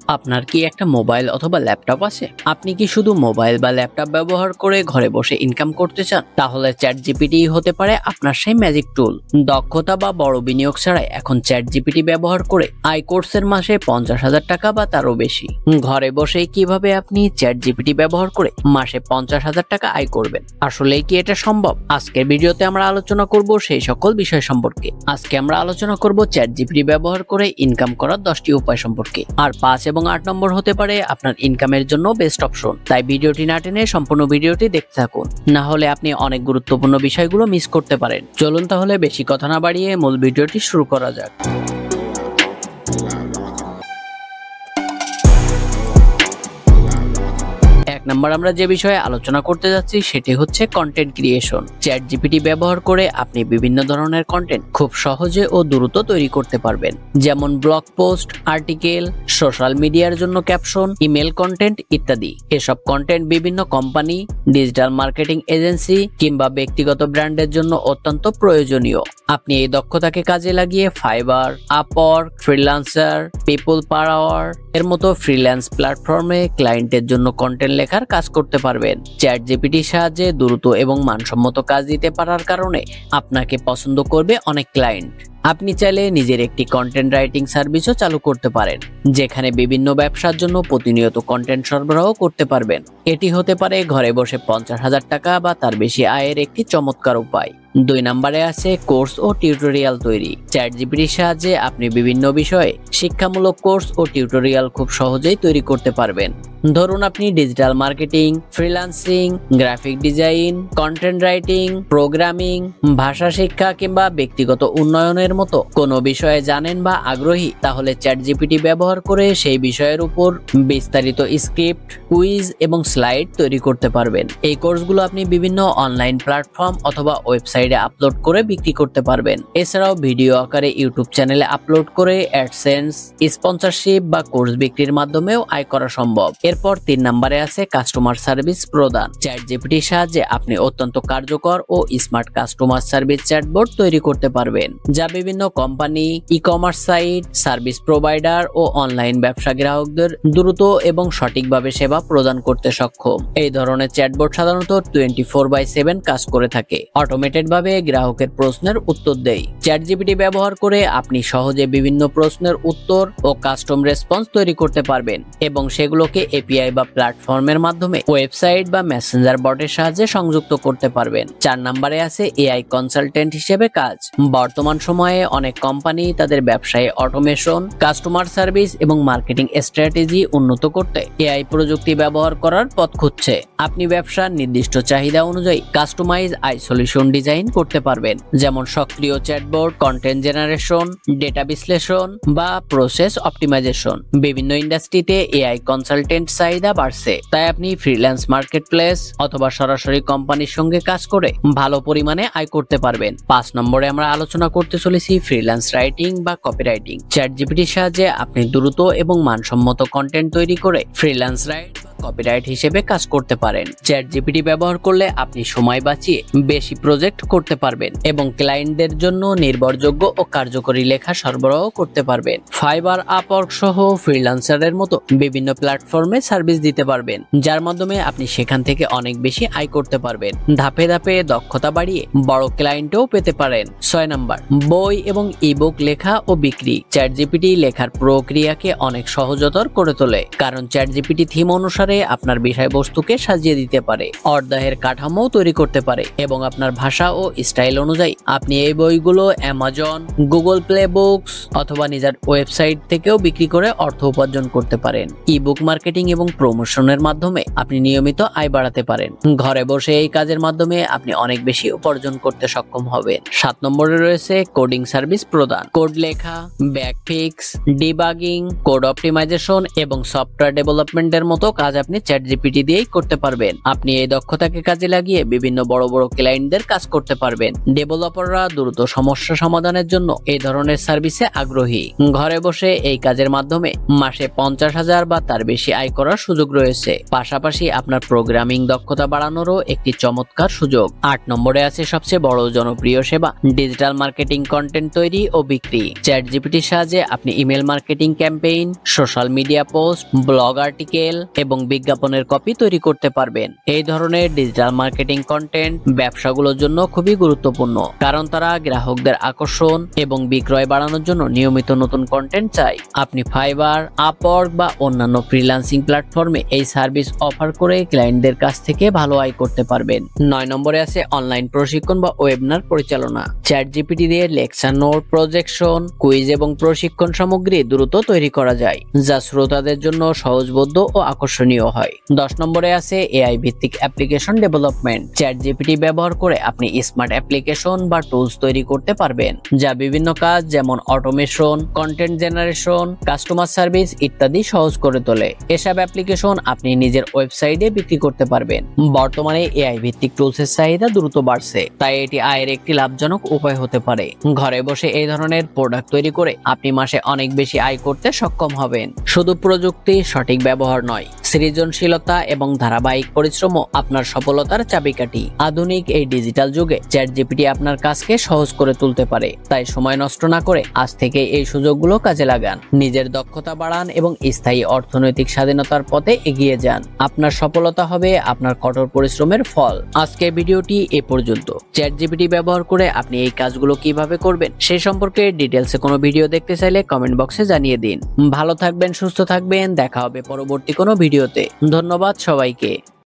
আপনার কি একটা মোবাইল অথবা ল্যাপটপ আছে? আপনি কি শুধু মোবাইল বা ল্যাপটপ ব্যবহার করে ঘরে বসে ইনকাম করতে চান? তাহলে চ্যাটজিপিটি হতে পারে আপনার সেই ম্যাজিক টুল। দক্ষতা বা বড় বিনিয়োগ ছাড়াই এখন চ্যাটজিপিটি ব্যবহার করে কোর্সের মাসে 50,000 টাকা বা তারও বেশি। ঘরে বসে কিভাবে আপনি চ্যাটজিপিটি ব্যবহার করে মাসে 50,000 টাকা আয় করবেন? আসলেই কি এটা সম্ভব? আজকের ভিডিওতে আমরা আলোচনা করব সেই সকল বিষয় সম্পর্কে। আজকে আমরা আলোচনা করব চ্যাটজিপিটি ব্যবহার করে ইনকাম করার 10টি উপায় সম্পর্কে। আর 5 এবং 8 নম্বর হতে পারে আপনার ইনকামের জন্য বেস্ট অপশন। তাই ভিডিওটি না টেনে সম্পূর্ণ ভিডিওটি দেখতে থাকুন, না হলে আপনি অনেক গুরুত্বপূর্ণ বিষয়গুলো মিস করতে পারেন। চলুন তাহলে বেশি কথা না বাড়িয়ে মূল ভিডিওটি শুরু করা যাক। নাম্বার আমরা যে বিষয়ে আলোচনা করতে যাচ্ছি সেটি হচ্ছে কন্টেন্ট ক্রিয়েশন। চ্যাটজিপিটি ব্যবহার করে আপনি বিভিন্ন ধরনের কন্টেন্ট খুব সহজে ও দ্রুত তৈরি করতে পারবেন, যেমন ব্লগ পোস্ট, আর্টিকেল, সোশ্যাল মিডিয়ার জন্য ক্যাপশন, ইমেল কন্টেন্ট ইত্যাদি। এসব কন্টেন্ট বিভিন্ন কোম্পানি, ডিজিটাল মার্কেটিং এজেন্সি কিংবা ব্যক্তিগত ব্র্যান্ডের জন্য অত্যন্ত প্রয়োজনীয়। আপনি এই দক্ষতাকে কাজে লাগিয়ে Fiverr, Upwork, freelancer, People Per Hour এর মতো ফ্রিল্যান্স প্ল্যাটফর্মে ক্লায়েন্টের জন্য কন্টেন্ট লেখার কাজ করতে পারবেন। চ্যাটজিপিটির সাহায্যে দ্রুত এবং মানসম্মত কাজ দিতে পারার কারণে আপনাকে পছন্দ করবে অনেক ক্লায়েন্ট। আপনি চাইলে নিজের একটি কন্টেন্ট রাইটিং সার্ভিসও চালু করতে পারেন, যেখানে বিভিন্ন ব্যবসার জন্য প্রতিনিয়ত কন্টেন্ট সরবরাহ করতে পারবেন। এটি হতে পারে ঘরে বসে 50,000 টাকা বা তার বেশি আয়ের একটি চমৎকার উপায়। 2 নম্বরে আছে কোর্স ও টিউটোরিয়াল তৈরি। চ্যাটজিপিটির সাহায্যে আপনি বিভিন্ন বিষয়ে শিক্ষামূলক কোর্স ও টিউটোরিয়াল খুব সহজেই তৈরি করতে পারবেন। ধরুন আপনি digital marketing, freelancing, graphic design, content writing, programming, ভাষা শিক্ষা কিংবা ব্যক্তিগত উন্নয়নের মতো কোনো বিষয়ে জানেন বা আগ্রহী, তাহলে চ্যাটজিপিটি ব্যবহার করে সেই বিষয়ের উপর বিস্তারিত স্ক্রিপ্ট, কুইজ এবং স্লাইড তৈরি করতে পারবেন। এই কোর্সগুলো আপনি বিভিন্ন অনলাইন প্ল্যাটফর্ম অথবা ওয়েবসাইটে আপলোড করে বিক্রি করতে পারবেন। এছাড়াও ভিডিও আকারে ইউটিউব চ্যানেলে আপলোড করে অ্যাডসেন্স, স্পন্সরশিপ বা কোর্স বিক্রির মাধ্যমেও আয় করা সম্ভব। এরপর 3 নম্বরে আছে কাস্টমার সার্ভিস প্রদান। চ্যাটজিপিটির সাহায্যে আপনি অত্যন্ত কার্যকর ও স্মার্ট কাস্টমার সার্ভিস চ্যাটবট তৈরি করতে পারবেন, যা বিভিন্ন company, e-commerce site, service provider ও অনলাইন ব্যবসা গ্রাহকদের দ্রুত এবং সঠিকভাবে সেবা প্রদান করতে সক্ষম। এই ধরনের চ্যাটবট সাধারণত 24/7 কাজ করে থাকে, অটোমেটেড ভাবে গ্রাহকের প্রশ্নের উত্তর দেয়। চ্যাটজিপিটি ব্যবহার করে আপনি সহজে বিভিন্ন প্রশ্নের উত্তর ও কাস্টম রেসপন্স তৈরি করতে পারবেন এবং সেগুলোকে এপিআই বা প্ল্যাটফর্মের মাধ্যমে ওয়েবসাইট বা মেসেঞ্জার বটের সাহায্যে সংযুক্ত করতে পারবেন। 4 নম্বরে আছে এআই কনসালটেন্ট হিসেবে কাজ। বর্তমান সময়ে অনেক কোম্পানি তাদের ব্যবসায় অটোমেশন, কাস্টমার সার্ভিস এবং মার্কেটিং স্ট্র্যাটেজি উন্নত করতে এআই প্রযুক্তি ব্যবহার করার পথ খুঁজছে। আপনি ব্যবসার নির্দিষ্ট চাহিদা অনুযায়ী কাস্টমাইজ আই সলিউশন ডিজাইন করতে পারবেন, যেমন সক্রিয় চ্যাটবট, কন্টেন্ট জেনারেশন, ডেটা বিশ্লেষণ বা প্রসেস অপটিমাইজেশন। বিভিন্ন ইন্ডাস্ট্রিতে এআই কনসালটেন্ট চাহিদা বাড়ছে, তাই আপনি ফ্রিল্যান্স মার্কেটপ্লেস অথবা সরাসরি কোম্পানির সঙ্গে কাজ করে ভালো পরিমাণে আয় করতে পারবেন। 5 নম্বরে আমরা আলোচনা করতে চলেছি ফ্রিল্যান্স রাইটিং বা কপিরাইটিং। চ্যাটজিপিটির সাহায্যে আপনি দ্রুত এবং মানসম্মত কন্টেন্ট তৈরি করে ফ্রিল্যান্স কপিরাইট হিসেবে কাজ করতে পারেন। চ্যাটজিপিটি ব্যবহার করলে আপনি সময় বাঁচিয়ে বেশি প্রজেক্ট করতে পারবেন এবং ক্লায়েন্টদের জন্য নির্ভরযোগ্য ও কার্যকরী লেখা সরবরাহ করতে পারবেন। ফাইবার, আপওয়ার্ক সহ ফ্রিল্যান্সারের মতো বিভিন্ন প্ল্যাটফর্মে সার্ভিস দিতে পারবেন, যার মাধ্যমে আপনি সেখান থেকে অনেক বেশি আয় করতে পারবেন। ধাপে ধাপে দক্ষতা বাড়িয়ে বড় ক্লায়েন্টও পেতে পারেন। 6 নম্বর বই এবং ইবুক লেখা ও বিক্রি। চ্যাটজিপিটি লেখার প্রক্রিয়াকে অনেক সহজতর করে তোলে, কারণ চ্যাটজিপিটি থিম অনুসারে আপনার বিষয়বস্তুকে সাজিয়ে দিতে পারে, অর্ধায়ের কাঠামো তৈরি করতে পারে এবং আপনার ভাষা ও স্টাইল অনুযায়ী আপনি এই বইগুলো অ্যামাজন, গুগল প্লে বুকস অথবা নিজের ওয়েবসাইট থেকেও বিক্রি করে অর্থ উপার্জন করতে পারেন। ইবুক মার্কেটিং এবং প্রমোশনের মাধ্যমে আপনি নিয়মিত আয় বাড়াতে পারেন। ঘরে বসে এই কাজের মাধ্যমে আপনি অনেক বেশি উপার্জন করতে সক্ষম হবেন। 7 নম্বরে রয়েছে কোডিং সার্ভিস প্রদান। কোড লেখা, bug fix, debugging, code optimization এবং সফটওয়্যার ডেভেলপমেন্টের মতো কাজ আপনি চ্যাট জিপিটি দিয়েই করতে পারবেন। আপনি এই দক্ষতাকে কাজে লাগিয়ে বিভিন্ন বড় বড় ক্লায়েন্টদের কাজ করতে পারবেন। ডেভেলপাররা দ্রুত সমস্যা সমাধানের জন্য এই ধরনের সার্ভিসে আগ্রহী। ঘরে বসে এই কাজের মাধ্যমে মাসে 50,000 বা তার বেশি আয় করার সুযোগ রয়েছে। পাশাপাশি আপনার প্রোগ্রামিং দক্ষতা বাড়ানোরও একটি চমৎকার সুযোগ। 8 নম্বরে আছে সবচেয়ে বড় জনপ্রিয় সেবা, ডিজিটাল মার্কেটিং কন্টেন্ট তৈরি ও বিক্রি। চ্যাট জিপিটির সাহায্যে আপনি email marketing campaign, social media post, blog article এবং বিজ্ঞাপনের কপি তৈরি করতে পারবেন। এই ধরনের ডিজিটাল মার্কেটিং কন্টেন্ট ব্যবসাগুলোর জন্য খুবই গুরুত্বপূর্ণ, কারণ তারা গ্রাহকদের আকর্ষণ এবং বিক্রয় বাড়ানোর জন্য নিয়মিত নতুন কন্টেন্ট চায়। আপনি ফাইবার, আপওয়ার্ক বা অন্যান্য ফ্রিল্যান্সিং প্ল্যাটফর্মে এই সার্ভিস অফার করে ক্লায়েন্টদের কাছ থেকে ভালো আয় করতে পারবেন। 9 নম্বরে আছে অনলাইন প্রশিক্ষণ বা ওয়েবিনার পরিচালনা। চ্যাট জিপিটি দিয়ে লেকচার নোট, প্রজেকশন, কুইজ এবং প্রশিক্ষণ সামগ্রী দ্রুত তৈরি করা যায়, যা শ্রোতাদের জন্য সহজবোধ্য ও আকর্ষণীয় হয়। 10 নম্বরে আছে এআই ভিত্তিক অ্যাপ্লিকেশন ডেভেলপমেন্ট। চ্যাট জিপিটি ব্যবহার করে আপনি স্মার্ট অ্যাপ্লিকেশন বা টুলস তৈরি করতে পারবেন, যা বিভিন্ন কাজ যেমন automation, content generation, customer service ইত্যাদি সহজ করে তোলে। এসব অ্যাপ্লিকেশন আপনি নিজের ওয়েবসাইটে বিক্রি করতে পারবেন। বর্তমানে এআই ভিত্তিক টুলসের চাহিদা দ্রুত বাড়ছে, তাই এটি আয়ের একটি লাভজনক উপায় হতে পারে। ঘরে বসে এই ধরনের প্রোডাক্ট তৈরি করে আপনি মাসে অনেক বেশি আয় করতে সক্ষম হবেন। শুধু প্রযুক্তি সঠিক ব্যবহার নয়, সৃজনশীলতা এবং ধারাবাহিক পরিশ্রমও আপনার সফলতার চাবিকাঠি। আধুনিক এই ডিজিটাল যুগে চ্যাট জিপিটি আপনার কাজকে সহজ করে তুলতে পারে, তাই সময় নষ্ট না করে আজ থেকে এই সুযোগগুলো কাজে লাগান। নিজের দক্ষতা বাড়ান এবং স্থায়ী অর্থনৈতিক স্বাধীনতার পথে এগিয়ে যান। আপনার সফলতা হবে আপনার কঠোর পরিশ্রমের ফল। আজকের ভিডিওটি এ পর্যন্ত। চ্যাট জিপিটি ব্যবহার করে আপনি এই কাজগুলো কিভাবে করবেন সেই সম্পর্কে ডিটেলসে কোনো ভিডিও দেখতে চাইলে কমেন্ট বক্সে জানিয়ে দিন। ভালো থাকবেন, সুস্থ থাকবেন, দেখা হবে পরবর্তী কোনো ভিডিওতে। ধন্যবাদ সবাইকে।